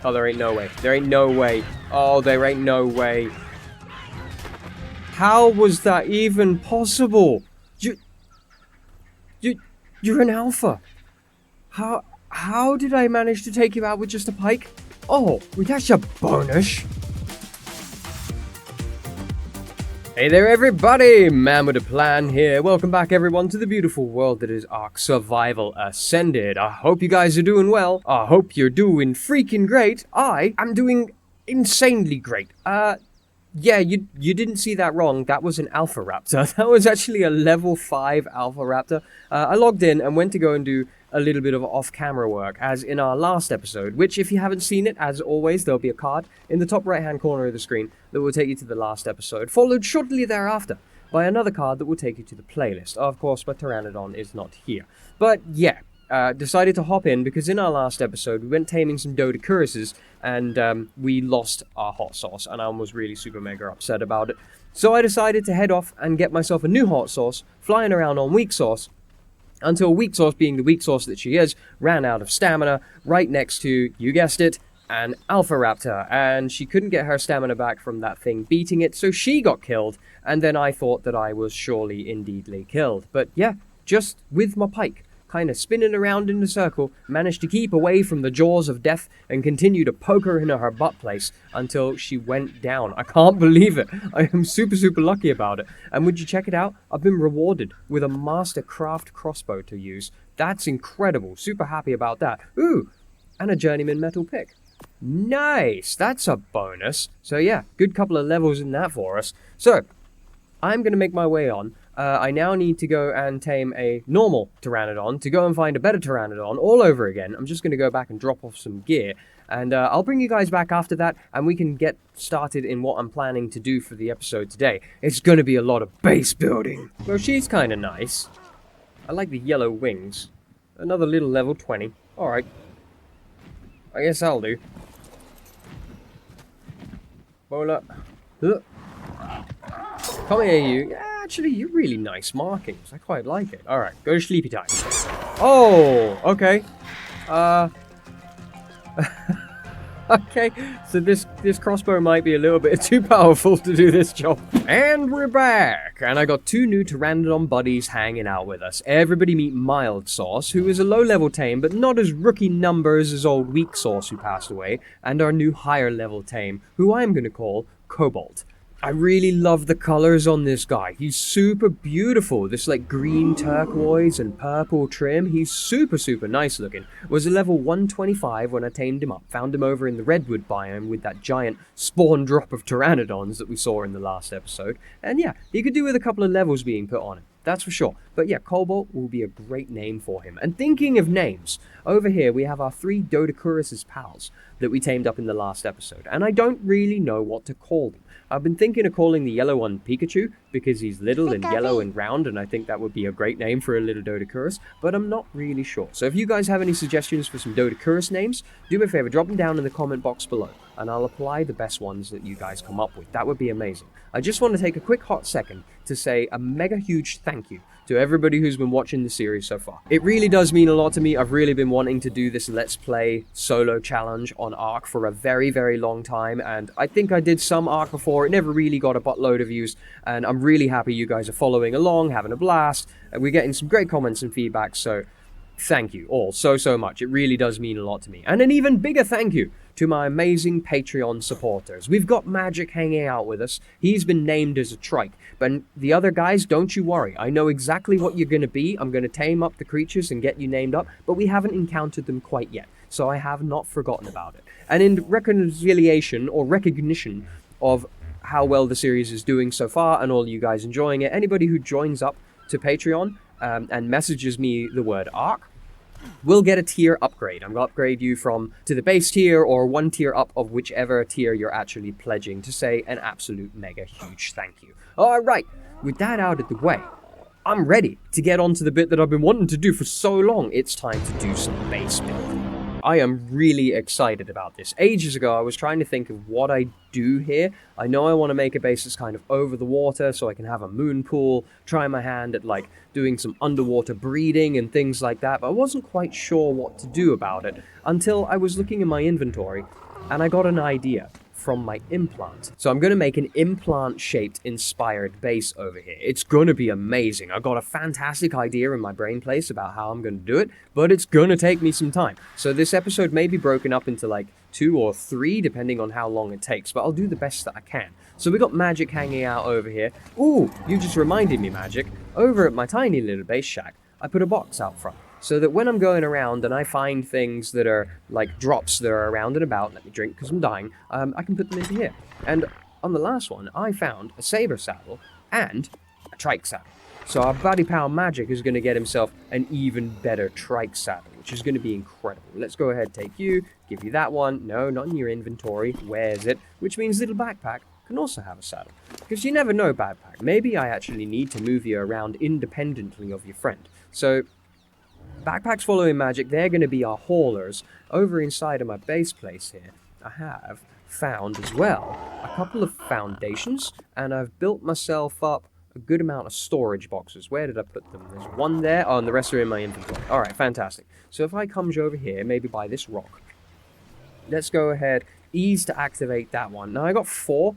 Oh, there ain't no way. There ain't no way. Oh, there ain't no way. How was that even possible? You're an alpha. How did I manage to take you out with just a pike? Oh, well, that's a bonus. Hey there everybody, MannwidaPlann here. Welcome back everyone to the beautiful world that is Ark Survival Ascended. I hope you guys are doing well. I hope you're doing freaking great. I am doing insanely great. Yeah, you didn't see that wrong. That was an Alpha Raptor. That was actually a level 5 Alpha Raptor. I logged in and went to go and do a little bit of off-camera work, as in our last episode, which if you haven't seen it, as always, there'll be a card in the top right-hand corner of the screen that will take you to the last episode, followed shortly thereafter by another card that will take you to the playlist. Of course, my Pteranodon is not here. But yeah, decided to hop in because in our last episode, we went taming some Dodocuruses, and we lost our hot sauce, and I was really super mega upset about it. So I decided to head off and get myself a new hot sauce, flying around on weak sauce, until weak sauce, being the weak sauce that she is, ran out of stamina right next to, you guessed it, an Alpha Raptor, and she couldn't get her stamina back from that thing beating it, so she got killed, and then I thought that I was surely indeedly killed. But yeah, just with my pike, kind of spinning around in a circle, managed to keep away from the jaws of death and continue to poke her into her butt place until she went down. I can't believe it. I am super, super lucky about it. And would you check it out? I've been rewarded with a Mastercraft crossbow to use. That's incredible. Super happy about that. Ooh, and a journeyman metal pick. Nice. That's a bonus. So yeah, good couple of levels in that for us. So, I'm going to make my way on. I now need to go and tame a normal Pteranodon to go and find a better Pteranodon all over again. I'm just going to go back and drop off some gear, and I'll bring you guys back after that, and we can get started in what I'm planning to do for the episode today. It's going to be a lot of base building. Well, she's kind of nice. I like the yellow wings. Another little level 20. Alright. I guess I'll do. Bola. Come here, you. Yeah, actually, you're really nice markings. I quite like it. Alright, go to sleepy time. Oh, okay. Okay, so this crossbow might be a little bit too powerful to do this job. And we're back! And I got two new Pteranodon buddies hanging out with us. Everybody meet Mild Sauce, who is a low-level tame, but not as rookie numbers as old Weak Sauce, who passed away, and our new higher-level tame, who I'm going to call Cobalt. I really love the colors on this guy. He's super beautiful. This like green turquoise and purple trim. He's super, super nice looking. Was a level 125 when I tamed him up. Found him over in the redwood biome with that giant spawn drop of Pteranodons that we saw in the last episode. And yeah, he could do with a couple of levels being put on him. That's for sure. But yeah, Cobalt will be a great name for him. And thinking of names, over here we have our 3 Dodocuruses pals that we tamed up in the last episode. And I don't really know what to call them. I've been thinking of calling the yellow one Pikachu because he's little and yellow and round, and I think that would be a great name for a little Dodocurus, but I'm not really sure. So if you guys have any suggestions for some Dodocurus names, do me a favor, drop them down in the comment box below, and I'll apply the best ones that you guys come up with. That would be amazing. I just want to take a quick hot second to say a mega huge thank you to everybody who's been watching the series so far. It really does mean a lot to me. I've really been wanting to do this Let's Play solo challenge on Ark for a very, very long time, and I think I did some Ark before. It never really got a buttload of views, and I'm really happy you guys are following along, having a blast, and we're getting some great comments and feedback, so thank you all so much. It really does mean a lot to me. And an even bigger thank you to my amazing Patreon supporters. We've got Magic hanging out with us. He's been named as a trike. But the other guys, don't you worry. I know exactly what you're going to be. I'm going to tame up the creatures and get you named up, but we haven't encountered them quite yet. So I have not forgotten about it. And in reconciliation or recognition of how well the series is doing so far and all you guys enjoying it, anybody who joins up to Patreon and messages me the word Ark, will get a tier upgrade. I'm going to upgrade you to the base tier or 1 tier up of whichever tier you're actually pledging to say an absolute mega huge thank you. Alright, with that out of the way, I'm ready to get on to the bit that I've been wanting to do for so long. It's time to do some base building. I am really excited about this. Ages ago, I was trying to think of what I do here. I know I want to make a base that's kind of over the water so I can have a moon pool, try my hand at like doing some underwater breeding and things like that, but I wasn't quite sure what to do about it until I was looking in my inventory and I got an idea from my implant. So I'm going to make an implant-shaped inspired base over here. It's going to be amazing. I've got a fantastic idea in my brain place about how I'm going to do it, but it's going to take me some time. So this episode may be broken up into like 2 or 3, depending on how long it takes, but I'll do the best that I can. So we got Magic hanging out over here. Ooh, you just reminded me, Magic. Over at my tiny little base shack, I put a box out front, so that when I'm going around and I find things that are like drops that are around and about, let me drink because I'm dying, I can put them into here. And on the last one, I found a saber saddle and a trike saddle. So our buddy pal Magic is going to get himself an even better trike saddle, which is going to be incredible. Let's go ahead, take you, give you that one. No, not in your inventory. Where's it? Which means little backpack can also have a saddle. Because you never know, backpack. Maybe I actually need to move you around independently of your friend. So backpacks following Magic, they're going to be our haulers. Over inside of my base place here, I have found as well a couple of foundations, and I've built myself up a good amount of storage boxes. Where did I put them? There's one there. Oh, and the rest are in my inventory. Alright, fantastic. So if I come over here, maybe by this rock, let's go ahead, ease to activate that one. Now I got 4.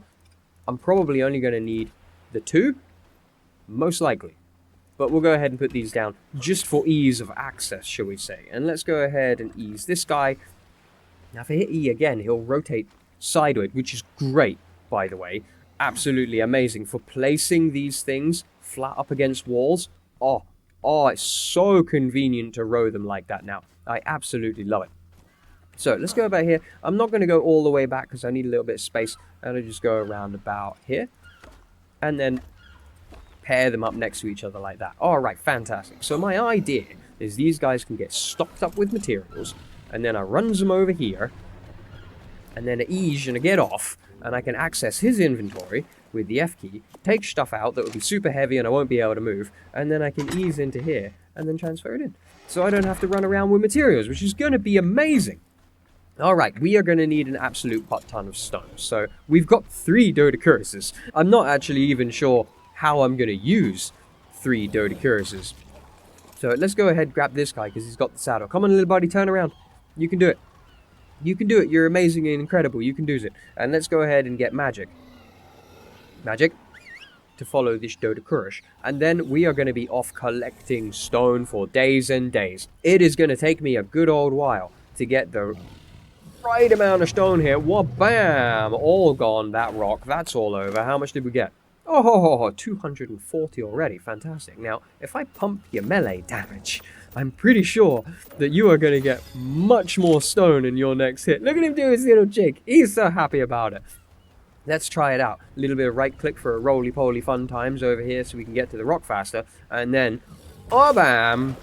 I'm probably only going to need the 2, most likely. But we'll go ahead and put these down just for ease of access, shall we say. And let's go ahead and ease this guy. Now, if I hit E again, he'll rotate sideways, which is great, by the way. Absolutely amazing for placing these things flat up against walls. Oh, it's so convenient to row them like that now. I absolutely love it. So let's go about here. I'm not going to go all the way back because I need a little bit of space. And I'll just go around about here. And then pair them up next to each other like that. Alright, fantastic. So my idea is these guys can get stocked up with materials, and then I runs them over here, and then I ease and I get off, and I can access his inventory with the F key, take stuff out that would be super heavy and I won't be able to move, and then I can ease into here, and then transfer it in. So I don't have to run around with materials, which is going to be amazing. Alright, we are going to need an absolute butt ton of stone. So we've got 3 Dodocuruses. I'm not actually even sure how I'm going to use 3 Dodocuruses. So let's go ahead and grab this guy because he's got the saddle. Come on, little buddy, turn around. You can do it. You can do it. You're amazing and incredible. You can do it. And let's go ahead and get Magic. Magic to follow this Dodocurus. And then we are going to be off collecting stone for days and days. It is going to take me a good old while to get the right amount of stone here. Wha-bam! All gone, that rock. That's all over. How much did we get? Oh, 240 already. Fantastic. Now, if I pump your melee damage, I'm pretty sure that you are going to get much more stone in your next hit. Look at him do his little jig. He's so happy about it. Let's try it out. A little bit of right click for a roly-poly fun times over here so we can get to the rock faster. And then, oh, bam!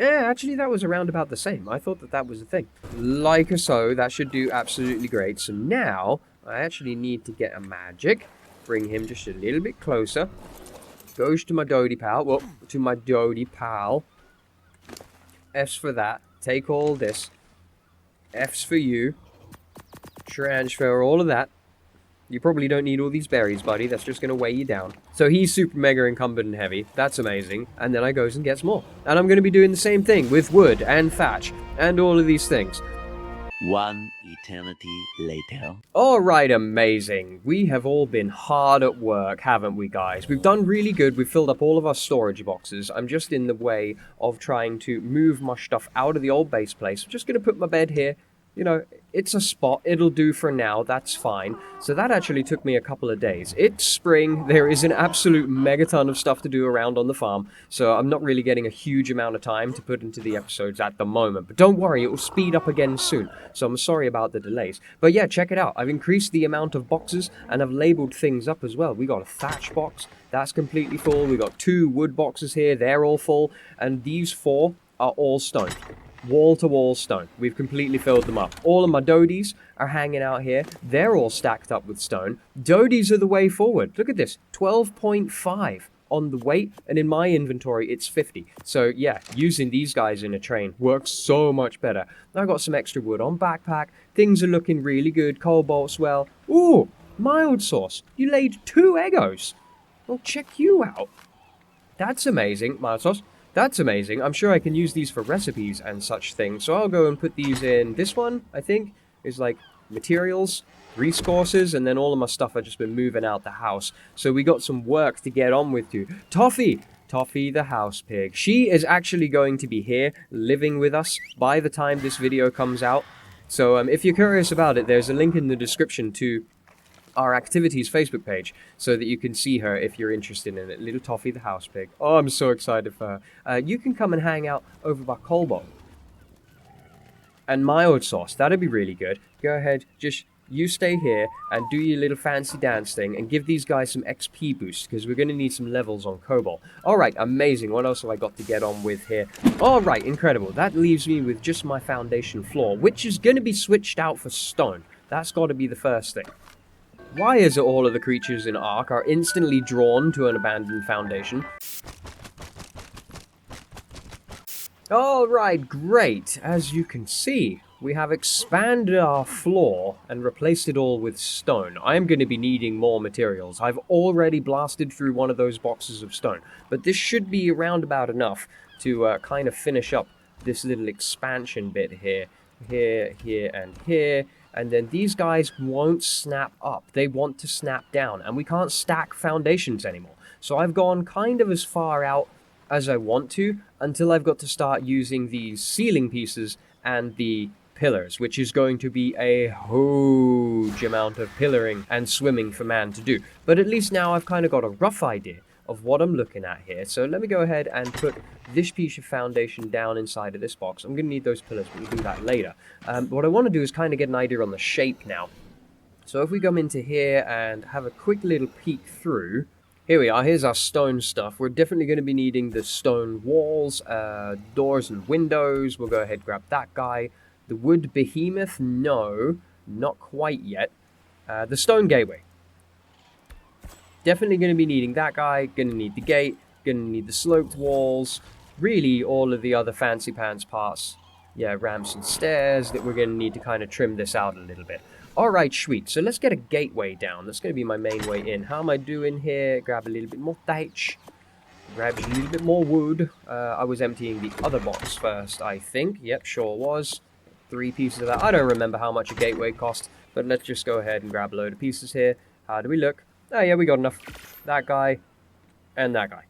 Yeah, actually, that was around about the same. I thought that was a thing. Like so, that should do absolutely great. So now I actually need to get a Magic, bring him just a little bit closer. Goes to my Dodie pal. Well, to my Dodie pal. F's for that. Take all this. F's for you. Transfer all of that. You probably don't need all these berries, buddy. That's just going to weigh you down. So he's super mega encumbered and heavy. That's amazing. And then I goes and gets more. And I'm going to be doing the same thing with wood and thatch and all of these things. One eternity later. Alright, amazing. We have all been hard at work, haven't we, guys? We've done really good. We've filled up all of our storage boxes. I'm just in the way of trying to move my stuff out of the old base place. I'm just going to put my bed here. You know, it's a spot. It'll do for now. That's fine. So that actually took me a couple of days. It's spring. There is an absolute megaton of stuff to do around on the farm. So I'm not really getting a huge amount of time to put into the episodes at the moment. But don't worry, it will speed up again soon. So I'm sorry about the delays. But yeah, check it out. I've increased the amount of boxes and I've labeled things up as well. We got a thatch box. That's completely full. We got 2 wood boxes here. They're all full. And these 4 are all stone. Wall-to-wall stone. We've completely filled them up. All of my Dodies are hanging out here. They're all stacked up with stone. Dodies are the way forward. Look at this. 12.5 on the weight, and in my inventory it's 50. So yeah, using these guys in a train works so much better. I got some extra wood on backpack. Things are looking really good. Cobalt's well. Ooh, mild sauce. You laid 2 Eggos. Well, check you out. That's amazing, mild sauce. That's amazing. I'm sure I can use these for recipes and such things. So I'll go and put these in. This one, I think, is like materials, resources, and then all of my stuff I've just been moving out the house. So we got some work to get on with too. Toffee! Toffee the house pig. She is actually going to be here, living with us, by the time this video comes out. So if you're curious about it, there's a link in the description to our activities Facebook page so that you can see her if you're interested in it. Little Toffee the house pig. Oh, I'm so excited for her. You can come and hang out over by Cobalt. And mild sauce, that'd be really good. Go ahead, just you stay here and do your little fancy dance thing and give these guys some XP boost because we're going to need some levels on Cobalt. Alright, amazing. What else have I got to get on with here? Alright, incredible. That leaves me with just my foundation floor, which is going to be switched out for stone. That's got to be the first thing. Why is it all of the creatures in Ark are instantly drawn to an abandoned foundation? Alright, great. As you can see, we have expanded our floor and replaced it all with stone. I am going to be needing more materials. I've already blasted through one of those boxes of stone, but this should be around about enough to kind of finish up this little expansion bit here. Here, and here. And then these guys won't snap up. They want to snap down. And we can't stack foundations anymore. So I've gone kind of as far out as I want to until I've got to start using these ceiling pieces and the pillars, which is going to be a huge amount of pillaring and swimming for man to do. But at least now I've kind of got a rough idea of what I'm looking at here. So let me go ahead and put this piece of foundation down inside of this box. I'm going to need those pillars, but we'll do that later. What I want to do is kind of get an idea on the shape now. So if we come into here and have a quick little peek through, here we are. Here's our stone stuff. We're definitely going to be needing the stone walls, doors and windows. We'll go ahead and grab that guy. The wood behemoth, no, not quite yet. The stone gateway. Definitely going to be needing that guy, going to need the gate, going to need the sloped walls, really all of the other fancy pants parts. Yeah, ramps and stairs that we're going to need to kind of trim this out a little bit. Alright, sweet. So let's get a gateway down. That's going to be my main way in. How am I doing here? Grab a little bit more thatch. Grab a little bit more wood. I was emptying the other box first, I think. Yep, sure was. 3 pieces of that. I don't remember how much a gateway cost, but let's just go ahead and grab a load of pieces here. How do we look? Oh yeah, we got enough. That guy, and that guy.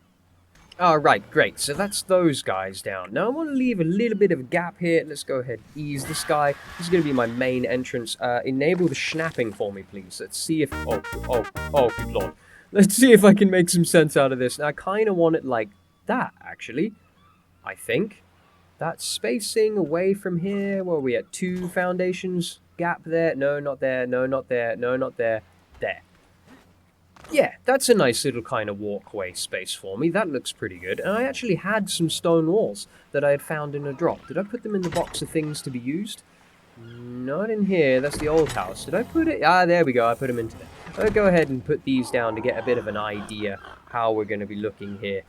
Alright, great. So that's those guys down. Now I want to leave a little bit of a gap here. Let's go ahead and ease this guy. This is going to be my main entrance. Enable the snapping for me, please. Let's see if... Oh, good lord. Let's see if I can make some sense out of this. Now, I kind of want it like that, actually. I think. That spacing away from here. Where are we at? 2 foundations. Gap there. No, not there. No, not there. No, not there. There. Yeah, that's a nice little kind of walkway space for me. That looks pretty good. And I actually had some stone walls that I had found in a drop. Did I put them in the box of things to be used? Not in here. That's the old house. Did I put it? Ah, there we go. I put them into there. I'll go ahead and put these down to get a bit of an idea how we're going to be looking here.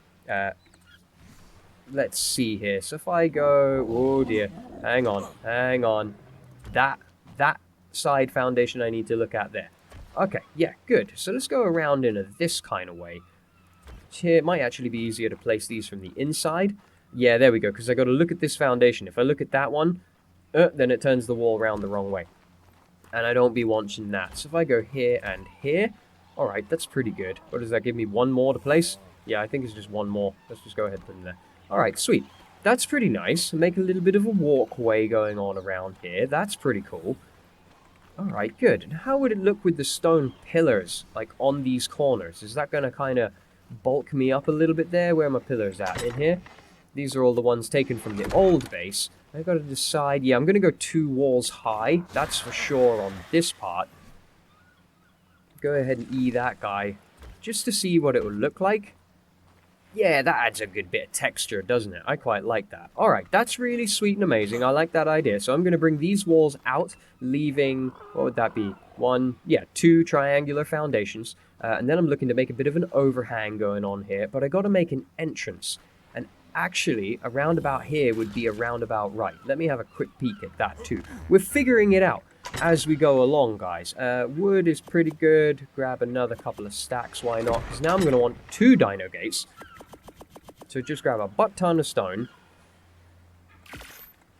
Let's see here. So if I go... Oh, dear. Hang on. That side foundation I need to look at there. Okay, yeah, good. So let's go around in this kind of way. Here, it might actually be easier to place these from the inside. Yeah, there we go, because I got to look at this foundation. If I look at that one, then it turns the wall around the wrong way. And I don't be wanting that. So if I go here and here, alright, that's pretty good. What does that give me? 1 more to place? Yeah, I think it's just 1 more. Let's just go ahead and put them there. Alright, sweet. That's pretty nice. Make a little bit of a walkway going on around here. That's pretty cool. Alright, good. And how would it look with the stone pillars, like, on these corners? Is that going to kind of bulk me up a little bit there? Where are my pillars at? In here? These are all the ones taken from the old base. I've got to decide... Yeah, I'm going to go 2 walls high. That's for sure on this part. Go ahead and E that guy, just to see what it would look like. Yeah, that adds a good bit of texture, doesn't it? I quite like that. Alright, that's really sweet and amazing. I like that idea. So I'm going to bring these walls out, leaving, what would that be? 2 triangular foundations. And then I'm looking to make a bit of an overhang going on here, but I got to make an entrance. And actually, a roundabout here would be a roundabout right. Let me have a quick peek at that too. We're figuring it out as we go along, guys. Wood is pretty good. Grab another couple of stacks, why not? Because now I'm going to want 2 dino gates. So just grab a butt ton of stone.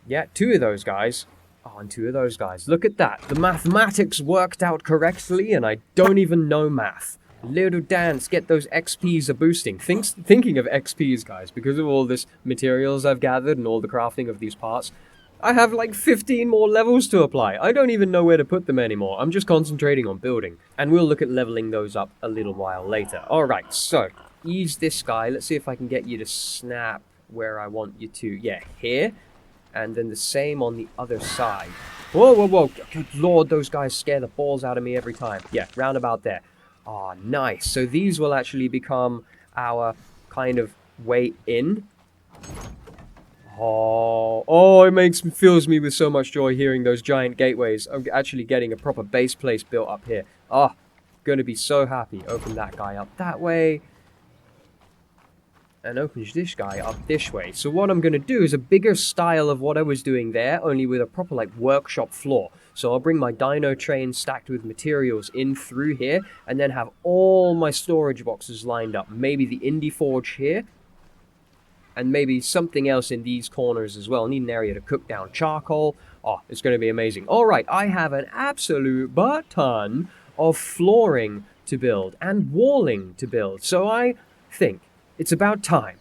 Yeah, 2 of those guys. Oh, and 2 of those guys. Look at that. The mathematics worked out correctly, and I don't even know math. Little dance, get those XPs a boosting. Thinking of XPs, guys, because of all this materials I've gathered and all the crafting of these parts, I have like 15 more levels to apply. I don't even know where to put them anymore. I'm just concentrating on building. And we'll look at leveling those up a little while later. Alright, so, ease this guy. Let's see if I can get you to snap where I want you to. Yeah, here. And then the same on the other side. Whoa, whoa, whoa. Good lord, those guys scare the balls out of me every time. Yeah, round about there. Ah, nice. So these will actually become our kind of way in. Oh, it fills me with so much joy hearing those giant gateways. I'm actually getting a proper base place built up here. Ah, gonna be so happy. Open that guy up that way. And opens this guy up this way. So what I'm going to do is a bigger style of what I was doing there, only with a proper like workshop floor. So I'll bring my dino train stacked with materials in through here, and then have all my storage boxes lined up. Maybe the indie forge here, and maybe something else in these corners as well. Need an area to cook down charcoal. Oh, it's going to be amazing. All right, I have an absolute butt ton of flooring to build and walling to build. So I think it's about time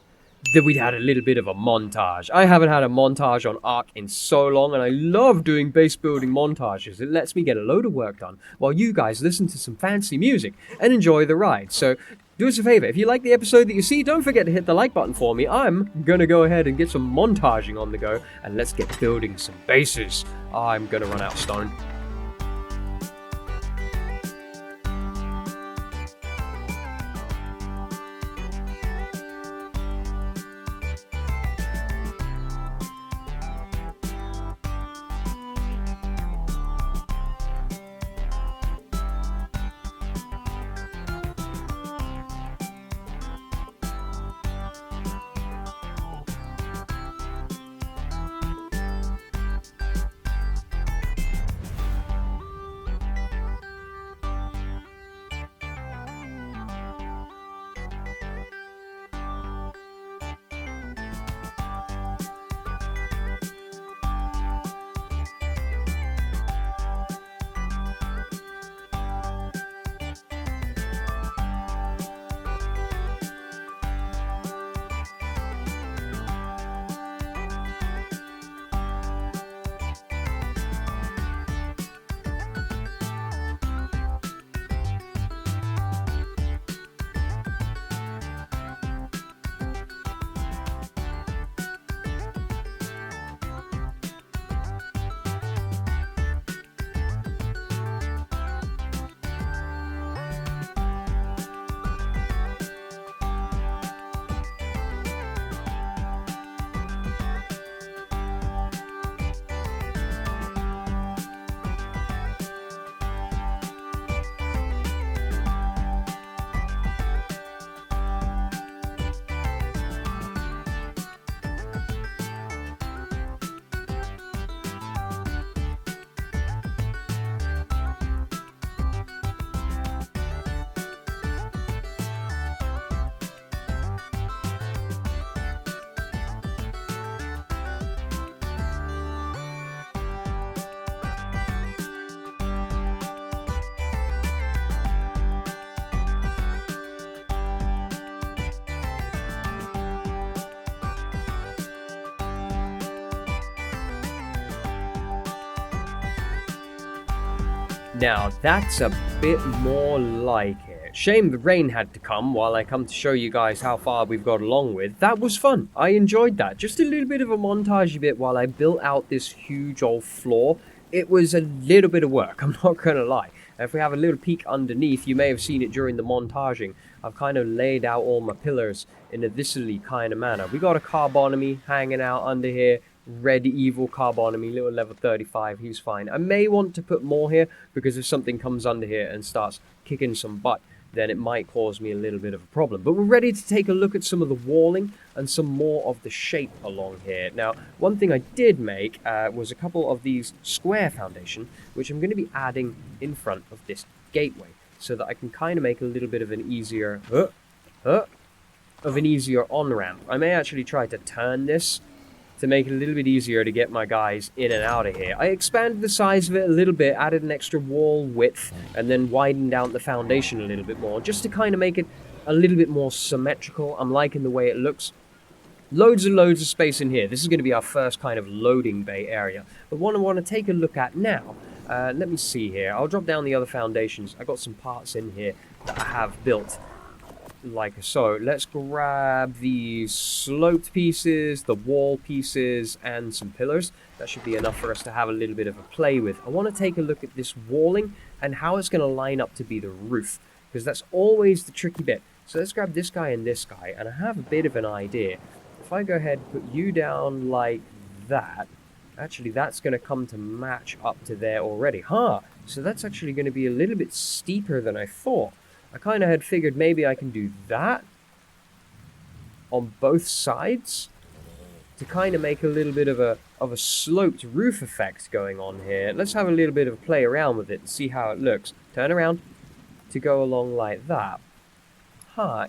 that we'd had a little bit of a montage. I haven't had a montage on Ark in so long, and I love doing base building montages. It lets me get a load of work done while you guys listen to some fancy music and enjoy the ride. So do us a favor, if you like the episode that you see, don't forget to hit the like button for me. I'm gonna go ahead and get some montaging on the go, and let's get building some bases. I'm gonna run out of stone. Now, that's a bit more like it. Shame the rain had to come while I come to show you guys how far we've got along with. That was fun. I enjoyed that. Just a little bit of a montage bit while I built out this huge old floor. It was a little bit of work, I'm not gonna lie. If we have a little peek underneath, you may have seen it during the montaging. I've kind of laid out all my pillars in a thisly kind of manner. We got a carbonomy hanging out under here. Red evil carbonomy, little level 35, he's fine. I may want to put more here, because if something comes under here and starts kicking some butt, then it might cause me a little bit of a problem. But we're ready to take a look at some of the walling and some more of the shape along here. Now, one thing I did make was a couple of these square foundation, which I'm going to be adding in front of this gateway, so that I can kind of make a little bit of an easier on-ramp. I may actually try to turn this to make it a little bit easier to get my guys in and out of here. I expanded the size of it a little bit, added an extra wall width, and then widened out the foundation a little bit more, just to kind of make it a little bit more symmetrical. I'm liking the way it looks. Loads and loads of space in here. This is going to be our first kind of loading bay area. But what I want to take a look at now, let me see here. I'll drop down the other foundations. I got some parts in here that I have built like so. Let's grab these sloped pieces, the wall pieces, and some pillars. That should be enough for us to have a little bit of a play with. I want to take a look at this walling and how it's going to line up to be the roof, because that's always the tricky bit. So let's grab this guy and this guy, and I have a bit of an idea. If I go ahead and put you down like that, actually that's going to come to match up to there already. So that's actually going to be a little bit steeper than I thought. I kind of had figured maybe I can do that on both sides to kind of make a little bit of a sloped roof effect going on here. Let's have a little bit of a play around with it and see how it looks. Turn around to go along like that.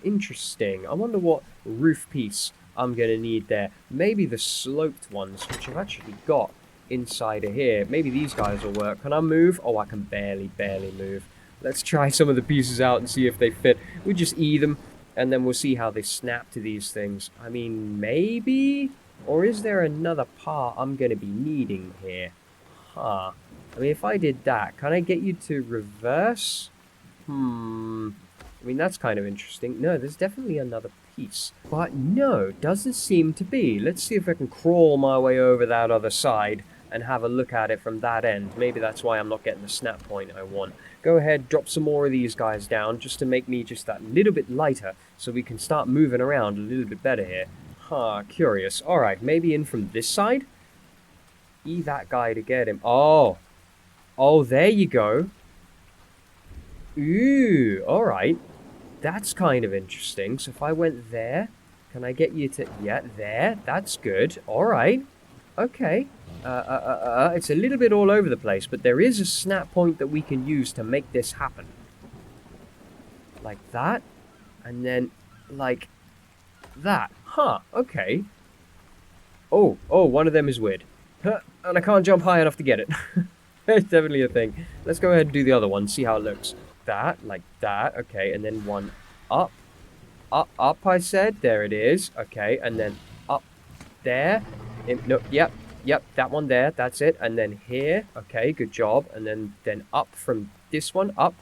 Interesting. I wonder what roof piece I'm going to need there. Maybe the sloped ones, which I've actually got inside of here. Maybe these guys will work. Can I move? Oh, I can barely move. Let's try some of the pieces out and see if they fit. We'll just them, and then we'll see how they snap to these things. I mean, maybe? Or is there another part I'm going to be needing here? I mean, if I did that, can I get you to reverse? I mean, that's kind of interesting. No, there's definitely another piece. But no, doesn't seem to be. Let's see if I can crawl my way over that other side and have a look at it from that end. Maybe that's why I'm not getting the snap point I want. Go ahead, drop some more of these guys down just to make me just that little bit lighter so we can start moving around a little bit better here. Curious. Alright, maybe in from this side? That guy to get him. Oh, there you go. Ooh, alright. That's kind of interesting. So if I went there, can I get you to... Yeah, there. That's good. Alright. Okay. It's a little bit all over the place, but there is a snap point that we can use to make this happen. Like that. And then, like that. Okay. Oh, one of them is weird. And I can't jump high enough to get it. It's definitely a thing. Let's go ahead and do the other one, see how it looks. That, like that. Okay, and then one up. Up, I said. There it is. Okay, and then up there. No, yep, that one there. That's it. And then here. Okay, good job. And then up from this one. Up.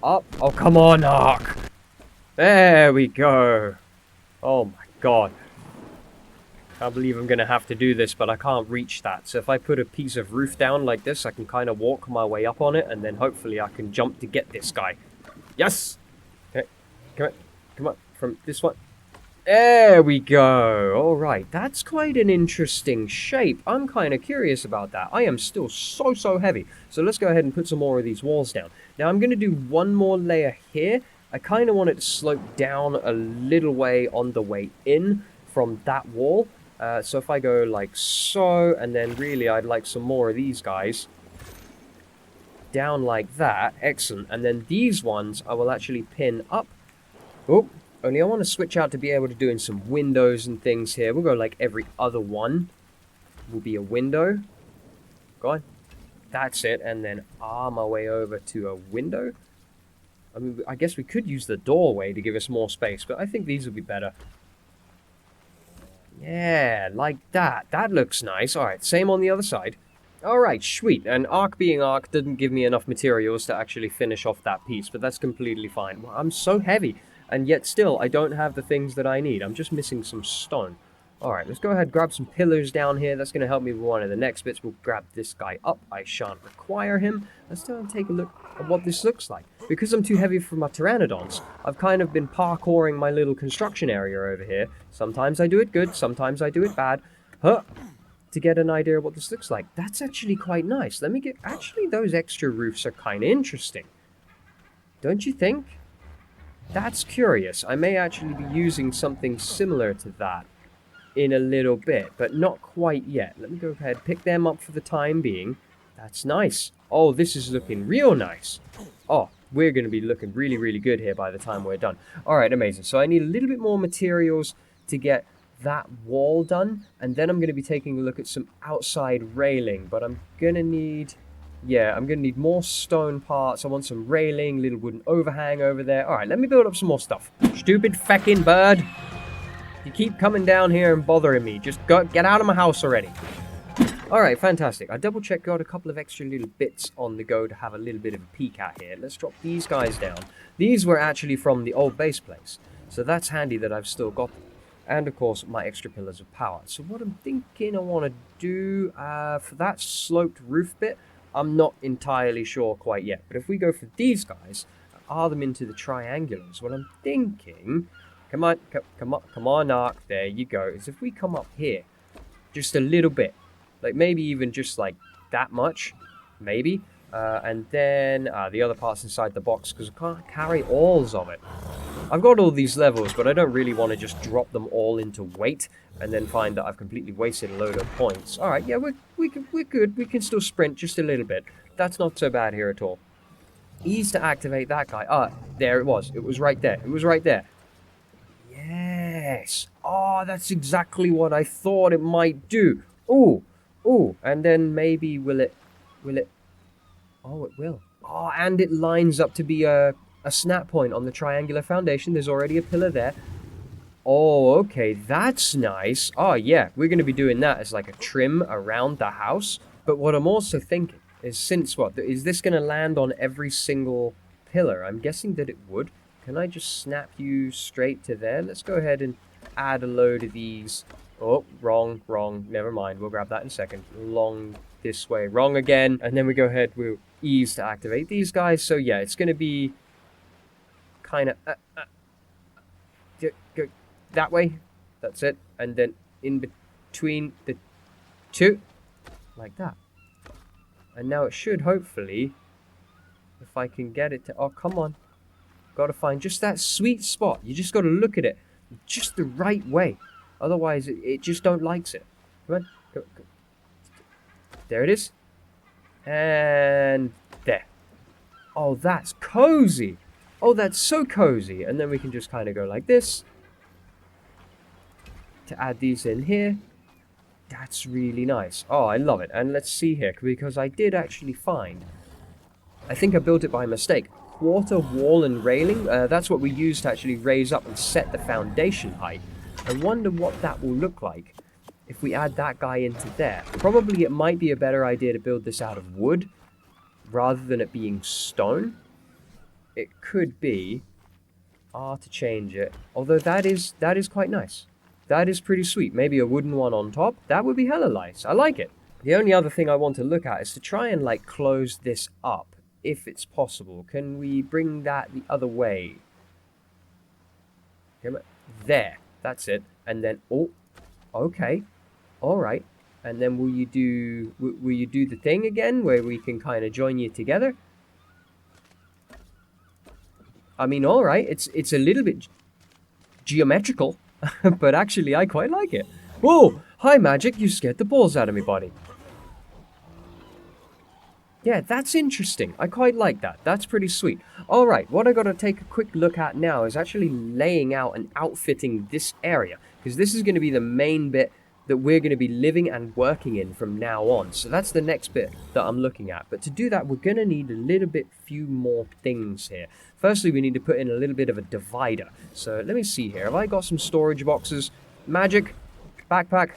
Up. Oh, come on, Ark. There we go. Oh, my God. Can't believe I'm going to have to do this, but I can't reach that. So if I put a piece of roof down like this, I can kind of walk my way up on it, and then hopefully I can jump to get this guy. Yes! Okay, come on, from this one. There we go. All right, that's quite an interesting shape. I'm kind of curious about that. I am still so heavy. So let's go ahead and put some more of these walls down. Now I'm going to do one more layer here. I kind of want it to slope down a little way on the way in from that wall. So if I go like so, and then really I'd like some more of these guys down like that. Excellent. And then these ones I will actually pin up. Oh, only I want to switch out to be able to do in some windows and things here. We'll go like every other one will be a window. Go on. That's it. And then arm my way over to a window. I mean, I guess we could use the doorway to give us more space, but I think these would be better. Yeah, like that. That looks nice. Alright, same on the other side. Alright, sweet. And Ark being Ark didn't give me enough materials to actually finish off that piece, but that's completely fine. Well, I'm so heavy, and yet still, I don't have the things that I need. I'm just missing some stone. Alright, let's go ahead and grab some pillars down here. That's going to help me with one of the next bits. We'll grab this guy up. I shan't require him. Let's go and take a look at what this looks like. Because I'm too heavy for my pteranodons, I've kind of been parkouring my little construction area over here. Sometimes I do it good, sometimes I do it bad. To get an idea of what this looks like. That's actually quite nice. Let me get... Actually, those extra roofs are kind of interesting. Don't you think? That's curious. I may actually be using something similar to that in a little bit, but not quite yet. Let me go ahead, pick them up for the time being. That's nice. Oh, this is looking real nice. Oh, we're going to be looking really, really good here by the time we're done. All right, amazing. So I need a little bit more materials to get that wall done, and then I'm going to be taking a look at some outside railing, but I'm going to need... Yeah, I'm going to need more stone parts. I want some railing, little wooden overhang over there. All right, let me build up some more stuff. Stupid feckin' bird. You keep coming down here and bothering me. Just get out of my house already. All right, fantastic. I double-checked, got a couple of extra little bits on the go to have a little bit of a peek at here. Let's drop these guys down. These were actually from the old base place, so that's handy that I've still got them. And, of course, my extra pillars of power. So what I'm thinking I want to do for that sloped roof bit, I'm not entirely sure quite yet. But if we go for these guys, R them into the triangulars, what I'm thinking... Come on, Ark. There you go. Is if we come up here, just a little bit. Like, maybe even just, like, that much. Maybe. And then the other parts inside the box, because I can't carry alls of it. I've got all these levels, but I don't really want to just drop them all into weight and then find that I've completely wasted a load of points. All right, yeah, we're good. We can still sprint just a little bit. That's not so bad here at all. Ease to activate that guy. Ah, there it was. It was right there. It was right there. Yes. Oh, that's exactly what I thought it might do. Ooh, and then maybe will it? Oh, it will. Oh, and it lines up to be a snap point on the triangular foundation. There's already a pillar there. Oh, okay, that's nice. Oh, yeah, we're going to be doing that as like a trim around the house. But what I'm also thinking is, since what? Is this going to land on every single pillar? I'm guessing that it would. Can I just snap you straight to there? Let's go ahead and add a load of these. Oh, wrong. Never mind. We'll grab that in a second. Long this way. Wrong again. And then we go ahead. We'll ease to activate these guys. So, yeah, it's going to be kind of... go that way. That's it. And then in between the two. Like that. And now it should, hopefully, if I can get it to... Oh, come on. Got to find just that sweet spot. You just got to look at it just the right way. Otherwise, it just don't likes it. Come on. Go. There it is. And there. Oh, that's cozy. Oh, that's so cozy. And then we can just kind of go like this. To add these in here. That's really nice. Oh, I love it. And let's see here. Because I did actually find... I think I built it by mistake. Quarter wall and railing. That's what we used to actually raise up and set the foundation height. I wonder what that will look like if we add that guy into there. Probably it might be a better idea to build this out of wood rather than it being stone. It could be. To change it. Although that is quite nice. That is pretty sweet. Maybe a wooden one on top. That would be hella nice. I like it. The only other thing I want to look at is to try and like close this up. If it's possible. Can we bring that the other way? There. That's it. And then, oh, okay. All right. And then will you do the thing again where we can kind of join you together? I mean, all right. It's a little bit geometrical, but actually I quite like it. Whoa! Hi, Magic. You scared the balls out of me, buddy. Yeah, that's interesting. I quite like that. That's pretty sweet. All right, what I got to take a quick look at now is actually laying out and outfitting this area, because this is going to be the main bit that we're going to be living and working in from now on. So that's the next bit that I'm looking at. But to do that, we're going to need a few more things here. Firstly, we need to put in a little bit of a divider. So let me see here. Have I got some storage boxes? Magic, backpack.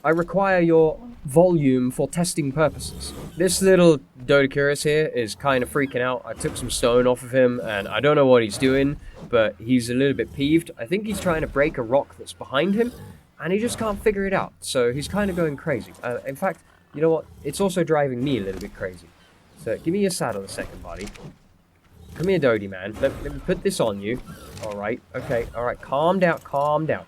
I require your volume for testing purposes. This little Dodicurus here is kind of freaking out. I took some stone off of him, and I don't know what he's doing, but he's a little bit peeved. I think he's trying to break a rock that's behind him, and he just can't figure it out. So he's kind of going crazy. In fact, you know what? It's also driving me a little bit crazy. So give me your saddle a second, buddy. Come here, Dodie, man. Let me put this on you. All right. Okay. All right. Calm down. Calm down.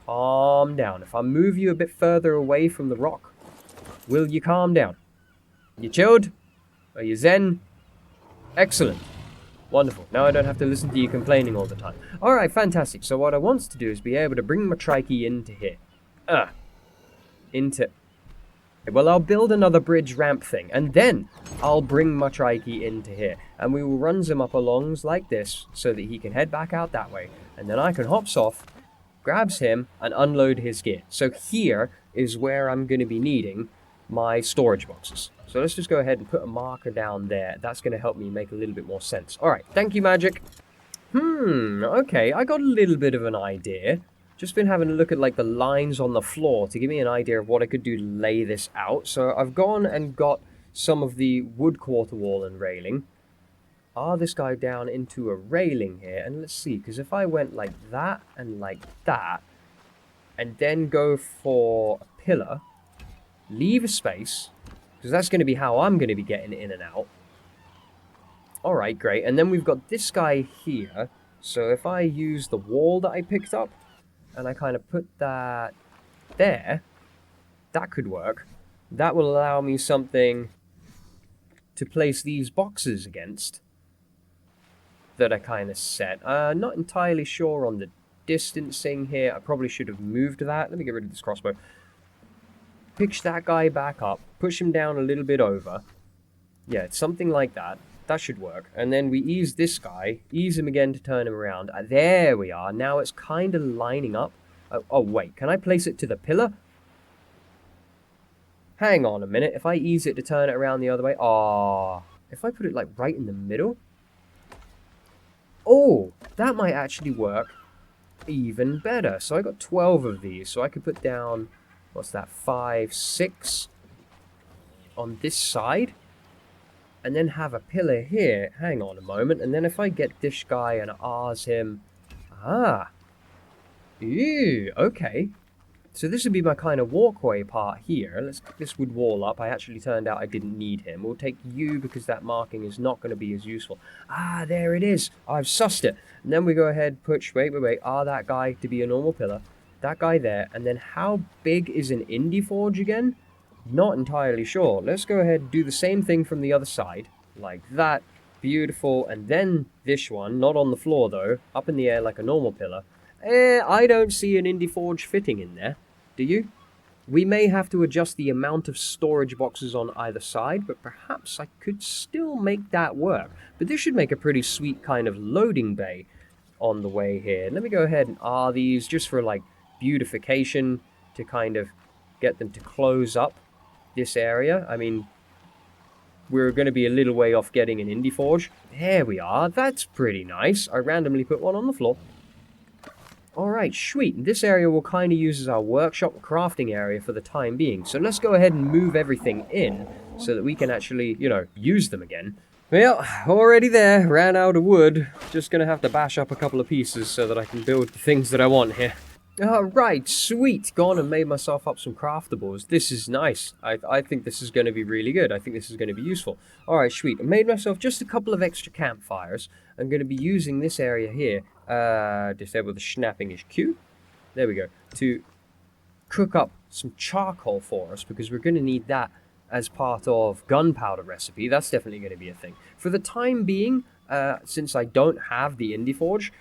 Calm down. If I move you a bit further away from the rock, will you calm down? You chilled? Are you zen? Excellent. Wonderful. Now I don't have to listen to you complaining all the time. Alright, fantastic. So what I want to do is be able to bring my trikey into here. Well, I'll build another bridge ramp thing, and then I'll bring my trikey into here. And we will run him up alongs like this, so that he can head back out that way. And then I can hops off, grabs him, and unload his gear. So here is where I'm going to be needing my storage boxes. So let's just go ahead and put a marker down there. That's going to help me make a little bit more sense. Alright, thank you, Magic. Okay, I got a little bit of an idea. Just been having a look at like the lines on the floor to give me an idea of what I could do to lay this out. So I've gone and got some of the wood quarter wall and railing. This guy down into a railing here. And let's see, because if I went like that, and then go for a pillar, leave a space, because that's going to be how I'm going to be getting in and out. Alright, great. And then we've got this guy here. So if I use the wall that I picked up, and I kind of put that there, that could work. That will allow me something to place these boxes against that I kind of set. Not entirely sure on the distancing here. I probably should have moved that. Let me get rid of this crossbow. Pitch that guy back up. Push him down a little bit over. Yeah, it's something like that. That should work. And then we ease this guy. Ease him again to turn him around. There we are. Now it's kind of lining up. Oh, wait. Can I place it to the pillar? Hang on a minute. If I ease it to turn it around the other way. If I put it like right in the middle. Oh, that might actually work even better. So I got 12 of these. So I could put down, what's that, 5, 6 on this side. And then have a pillar here. Hang on a moment. And then if I get this guy and R's him. Ew, okay. So this would be my kind of walkway part here. Let's pick this wood wall up. I actually turned out I didn't need him. We'll take you because that marking is not going to be as useful. There it is. I've sussed it. And then we go ahead, push, wait. That guy to be a normal pillar. That guy there. And then how big is an indie forge again? Not entirely sure. Let's go ahead and do the same thing from the other side. Like that. Beautiful. And then this one, not on the floor though, up in the air like a normal pillar. I don't see an indie forge fitting in there. Do you? We may have to adjust the amount of storage boxes on either side, but perhaps I could still make that work. But this should make a pretty sweet kind of loading bay on the way here. Let me go ahead and R these just for like beautification to kind of get them to close up this area. I mean, we're going to be a little way off getting an indie forge. There we are. That's pretty nice. I randomly put one on the floor. Alright, sweet. This area we'll kind of use as our workshop crafting area for the time being. So let's go ahead and move everything in so that we can actually, use them again. Well, already there. Ran out of wood. Just going to have to bash up a couple of pieces so that I can build the things that I want here. Alright, sweet. Gone and made myself up some craftables. This is nice. I think this is going to be really good. I think this is going to be useful. Alright, sweet. I made myself just a couple of extra campfires. I'm going to be using this area here. Disable the snapping is Q. There we go. To cook up some charcoal for us, because we're going to need that as part of gunpowder recipe. That's definitely going to be a thing. For the time being, since I don't have the indie forge,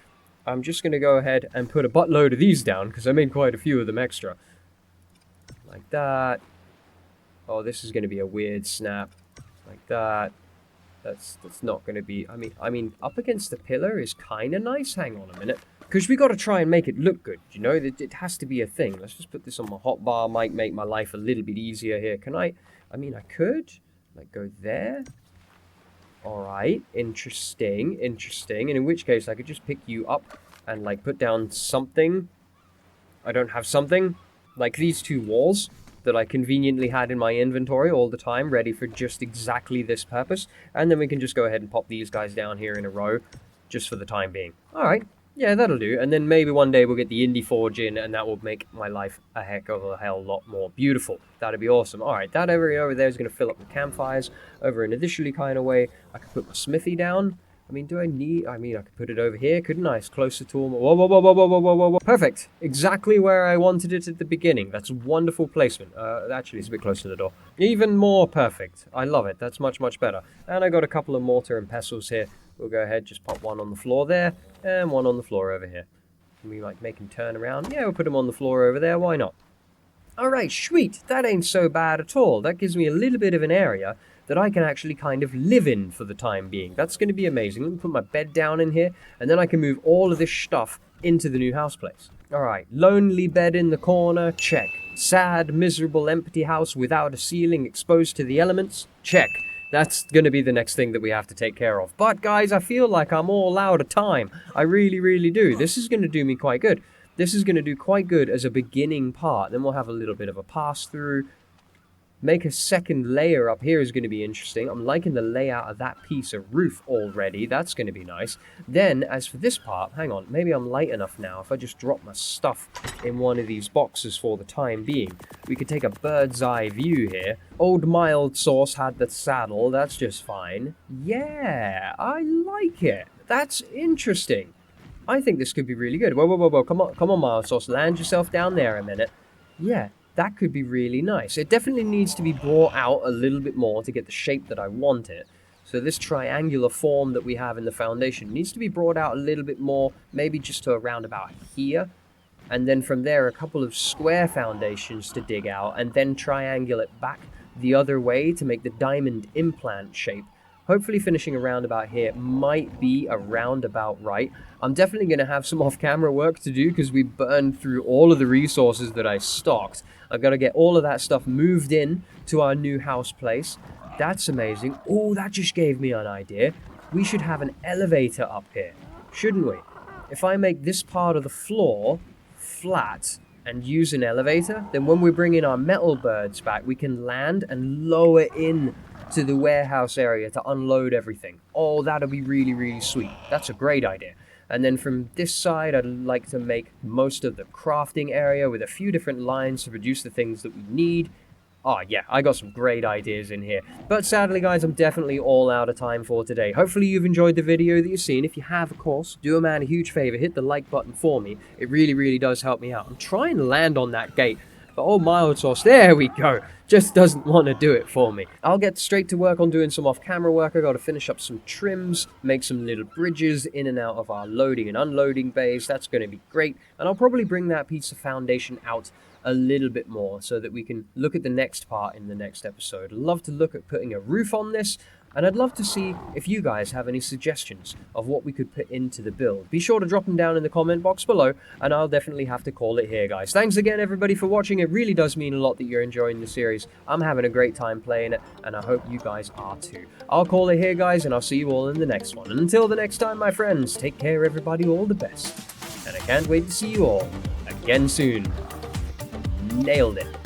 I'm just going to go ahead and put a buttload of these down, because I made quite a few of them extra. Like that. Oh, this is going to be a weird snap. Like that. That's not going to be... I mean, up against the pillar is kind of nice. Hang on a minute. Because we got to try and make it look good, It has to be a thing. Let's just put this on my hotbar. Might make my life a little bit easier here. Can I... I mean, I could. Like, go there. Alright. Interesting. And in which case, I could just pick you up and, like, put down something. I don't have something. Like these two walls that I conveniently had in my inventory all the time, ready for just exactly this purpose. And then we can just go ahead and pop these guys down here in a row, just for the time being. Alright, yeah, that'll do. And then maybe one day we'll get the indie forge in, and that will make my life a heck of a hell lot more beautiful. That'd be awesome. Alright, that area over there is going to fill up with campfires over in a visually kind of way. I can put my smithy down. I mean, do I need... I mean, I could put it over here, couldn't I? It's closer to... Whoa, whoa, whoa, whoa, whoa, whoa, whoa, whoa, whoa. Perfect. Exactly where I wanted it at the beginning. That's wonderful placement. Actually, it's a bit closer to the door. Even more perfect. I love it. That's much, much better. And I got a couple of mortar and pestles here. We'll go ahead, just pop one on the floor there, and one on the floor over here. Can we, like, make him turn around? Yeah, we'll put him on the floor over there. Why not? Alright, sweet. That ain't so bad at all. That gives me a little bit of an area that I can actually kind of live in for the time being. That's going to be amazing. Let me put my bed down in here, and then I can move all of this stuff into the new house place. Alright, lonely bed in the corner, check. Sad, miserable, empty house without a ceiling, exposed to the elements, check. That's going to be the next thing that we have to take care of. But guys, I feel like I'm all out of time. I really, really do. This is going to do me quite good. This is going to do quite good as a beginning part. Then we'll have a little bit of a pass-through. Make a second layer up here is going to be interesting. I'm liking the layout of that piece of roof already. That's going to be nice. Then, as for this part, hang on, maybe I'm light enough now. If I just drop my stuff in one of these boxes for the time being, we could take a bird's eye view here. Old Mild Sauce had the saddle. That's just fine. Yeah, I like it. That's interesting. I think this could be really good. Whoa, whoa, whoa, whoa. Come on, Mild Sauce. Land yourself down there a minute. Yeah. That could be really nice. It definitely needs to be brought out a little bit more to get the shape that I want it. So this triangular form that we have in the foundation needs to be brought out a little bit more, maybe just to around about here. And then from there, a couple of square foundations to dig out, and then triangle it back the other way to make the diamond implant shape. Hopefully finishing around about here might be around about right. I'm definitely going to have some off-camera work to do because we burned through all of the resources that I stocked. I've got to get all of that stuff moved in to our new house place. That's amazing. Oh, that just gave me an idea. We should have an elevator up here, shouldn't we? If I make this part of the floor flat and use an elevator, then when we bring in our metal birds back, we can land and lower in to the warehouse area to unload everything. Oh, that'll be really, really sweet. That's a great idea. And then from this side, I'd like to make most of the crafting area with a few different lines to produce the things that we need. Oh yeah, I got some great ideas in here. But sadly guys, I'm definitely all out of time for today. Hopefully you've enjoyed the video that you've seen. If you have, of course, do a man a huge favor, hit the like button for me. It really, really does help me out. I'm trying to land on that gate, but oh, Mild Sauce, there we go. Just doesn't want to do it for me. I'll get straight to work on doing some off-camera work. I got to finish up some trims, make some little bridges in and out of our loading and unloading bays. That's going to be great. And I'll probably bring that piece of foundation out a little bit more so that we can look at the next part in the next episode. I'd love to look at putting a roof on this, and I'd love to see if you guys have any suggestions of what we could put into the build. Be sure to drop them down in the comment box below, and I'll definitely have to call it here, guys. Thanks again, everybody, for watching. It really does mean a lot that you're enjoying the series. I'm having a great time playing it, and I hope you guys are too. I'll call it here, guys, and I'll see you all in the next one. And until the next time, my friends, take care, everybody, all the best. And I can't wait to see you all again soon. Nailed it.